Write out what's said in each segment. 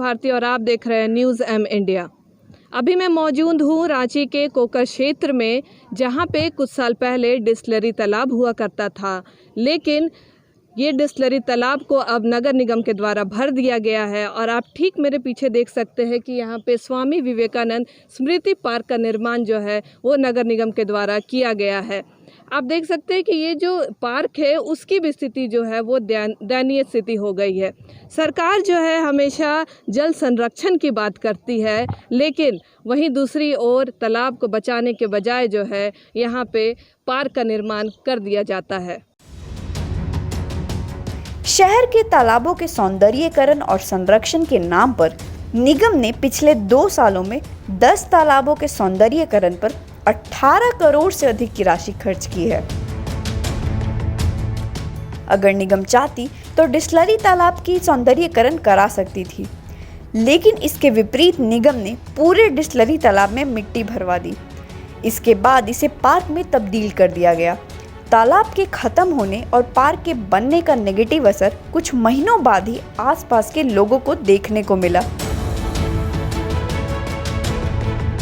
भारती और आप देख रहे हैं न्यूज़ एम इंडिया। अभी मैं मौजूद हूँ रांची के कोकर क्षेत्र में, जहाँ पे कुछ साल पहले डिस्टिलरी तालाब हुआ करता था, लेकिन ये डिस्टिलरी तालाब को अब नगर निगम के द्वारा भर दिया गया है। और आप ठीक मेरे पीछे देख सकते हैं कि यहाँ पे स्वामी विवेकानंद स्मृति पार्क का निर्माण जो है वो नगर निगम के द्वारा किया गया है। आप देख सकते हैं कि ये जो पार्क है उसकी भी स्थिति जो है वो दयनीय स्थिति हो गई है। सरकार जो है हमेशा जल संरक्षण की बात करती है, लेकिन वहीं दूसरी ओर तालाब को बचाने के बजाय जो है यहाँ पे पार्क का निर्माण कर दिया जाता है। शहर के तालाबों के सौंदर्यीकरण और संरक्षण के नाम पर निगम ने पिछले 2 सालों में 10 तालाबों के सौंदर्यीकरण पर 18 करोड़ से अधिक की राशि खर्च की है। अगर निगम चाहती तो डिस्टिलरी तालाब की सौंदर्यीकरण करा सकती थी, लेकिन इसके विपरीत निगम ने पूरे डिस्टिलरी तालाब में मिट्टी भरवा दी। इसके बाद इसे पार्क में तब्दील कर दिया गया। तालाब के खत्म होने और पार्क के बनने का नेगेटिव असर कुछ महीनों बाद ही आसपास के लोगों को देखने को मिला।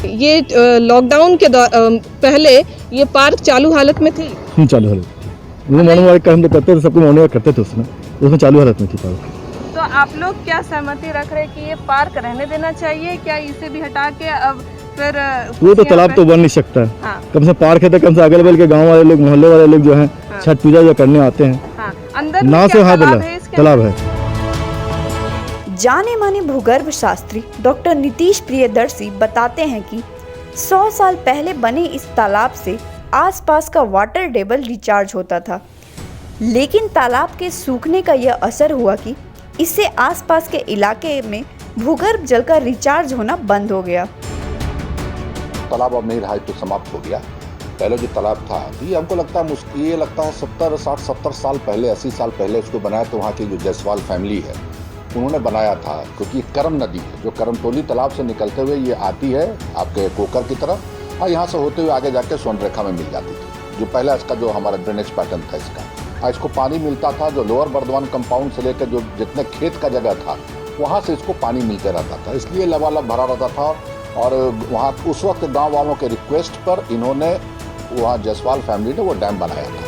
ये लॉकडाउन के पहले ये पार्क चालू हालत में थी। चालू हालत थी। मॉर्निंग काम तो करते थे, सबको मॉर्निंग वॉक करते थे उसमें चालू हालत में थी पार्क। तो आप लोग क्या सहमति रख रहे हैं कि ये पार्क रहने देना चाहिए, क्या इसे भी हटा के अब फिर वो तो तालाब तो बन नहीं सकता है। हाँ। कम से पार्क है तो कम से अगल बगल के गांव वाले लोग, मोहल्ले वाले लोग जो हैं छठ पूजा जो करने आते हैं। हाँ। अंदर ना से हाँ बोला तालाब है। जाने माने भूगर्भ शास्त्री डॉक्टर नीतीश प्रियदर्शी बताते हैं कि 100 साल पहले बने इस तालाब से आसपास का वाटर टेबल रिचार्ज होता था, लेकिन तालाब के सूखने का यह असर हुआ कि इससे आसपास के इलाके में भूगर्भ जल का रिचार्ज होना बंद हो गया। तालाब अब नहीं रहा, तो समाप्त हो गया। पहले जो तालाब था ये हमको लगता है 70 साल पहले, 80 साल पहले इसको बनाया। तो वहाँ की जो जायसवाल फैमिली है उन्होंने बनाया था, क्योंकि करम नदी है जो करमटोली तालाब से निकलते हुए ये आती है आपके कोकर की तरफ, और यहाँ से होते हुए आगे जाके स्वर्णरेखा में मिल जाती थी। जो पहला इसका जो हमारा ड्रेनेज पैटर्न था इसको पानी मिलता था, जो लोअर बर्दवान कंपाउंड से लेकर जो जितने खेत का जगह था वहाँ से इसको पानी मिलते रहता था, इसलिए लबालब भरा रहता था। और वहाँ उस वक्त गांव वालों के रिक्वेस्ट पर इन्होंने वहाँ जायसवाल फैमिली ने वो डैम बनाया था।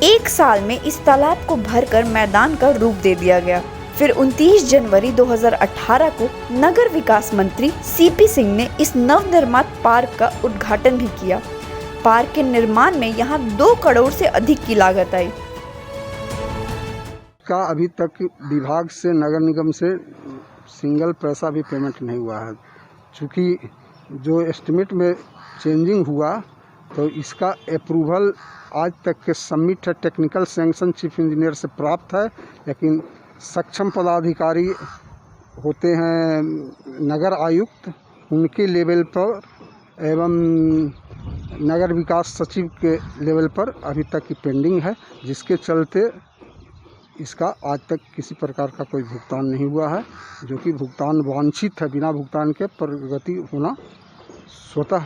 1 साल में इस तालाब को भरकर मैदान का रूप दे दिया गया। फिर 29 जनवरी 2018 को नगर विकास मंत्री सीपी सिंह ने इस नवनिर्मित पार्क का उद्घाटन भी किया। पार्क के निर्माण में यहाँ 2 करोड़ से अधिक की लागत आई। का अभी तक विभाग से, नगर निगम से सिंगल पैसा भी पेमेंट नहीं हुआ है। चूँकि जो एस्टिमेट में चेंजिंग हुआ तो इसका अप्रूवल आज तक के सबमिट है, टेक्निकल सैंक्शन चीफ इंजीनियर से प्राप्त है, लेकिन सक्षम पदाधिकारी होते हैं नगर आयुक्त, उनके लेवल पर एवं नगर विकास सचिव के लेवल पर अभी तक की पेंडिंग है, जिसके चलते इसका आज तक किसी प्रकार का कोई भुगतान नहीं हुआ है, जो कि भुगतान वांछित है। बिना भुगतान के प्रगति होना स्वतः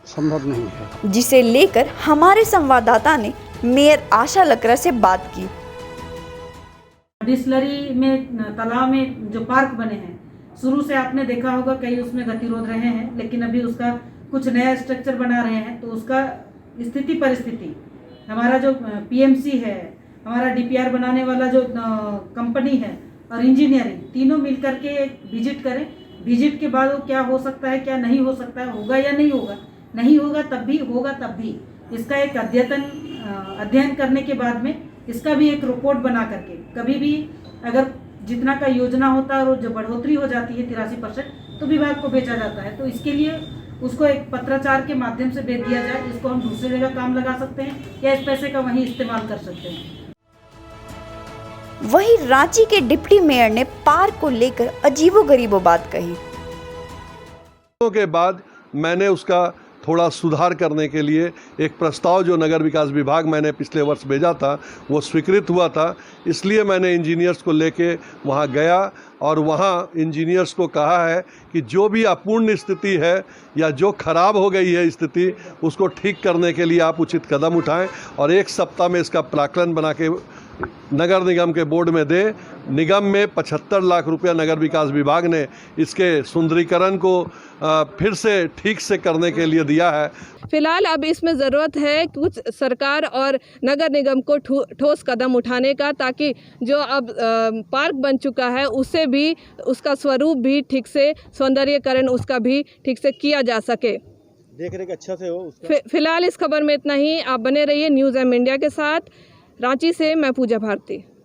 संभव नहीं है, जिसे लेकर हमारे संवाददाता ने मेयर आशा लकरा से बात की। डिस्टिलरी में तालाब में जो पार्क बने हैं, शुरू से आपने देखा होगा कई उसमें गतिरोध रहे हैं, लेकिन अभी उसका कुछ नया स्ट्रक्चर बना रहे हैं। तो उसका स्थिति परिस्थिति हमारा जो पीएमसी है, हमारा डीपीआर बनाने वाला जो कंपनी है और इंजीनियरिंग, तीनों मिलकर के विजिट करें। विजिट के बाद वो क्या हो सकता है, क्या नहीं हो सकता है, होगा या नहीं होगा, नहीं होगा तब भी, होगा तब भी, इसका एक अध्ययन करने के बाद में इसका भी एक रिपोर्ट बना करके, कभी भी अगर जितना का योजना होता है और जो बढ़ोतरी हो जाती है 83%, तो विभाग को भेजा जाता है। तो इसके लिए उसको एक पत्राचार के माध्यम से भेज दिया जाए। इसको हम दूसरी जगह काम लगा सकते हैं या इस पैसे का वहीं इस्तेमाल कर सकते हैं। वहीं रांची के डिप्टी मेयर ने पार्क को लेकर अजीबोगरीबो बात कही। के बाद मैंने उसका थोड़ा सुधार करने के लिए एक प्रस्ताव जो नगर विकास विभाग मैंने पिछले वर्ष भेजा था वो स्वीकृत हुआ था, इसलिए मैंने इंजीनियर्स को लेके वहाँ गया और वहाँ इंजीनियर्स को कहा है कि जो भी अपूर्ण स्थिति है या जो खराब हो गई है स्थिति, उसको ठीक करने के लिए आप उचित कदम उठाएं और 1 सप्ताह में इसका प्राक्कलन बना के नगर निगम के बोर्ड में दे। निगम में 75 लाख रुपया नगर विकास विभाग ने इसके सुंदरीकरण को फिर से ठीक से करने के लिए दिया है। फिलहाल अब इसमें ज़रूरत है कुछ सरकार और नगर निगम को ठोस कदम उठाने का, ताकि जो अब पार्क बन चुका है उससे भी उसका स्वरूप भी ठीक से, सौंदर्यीकरण उसका भी ठीक से किया जा सके, देख रेख अच्छा से हो उसका। फिलहाल इस खबर में इतना ही। आप बने रहिए न्यूज़ एम इंडिया के साथ। रांची से मैं पूजा भारती।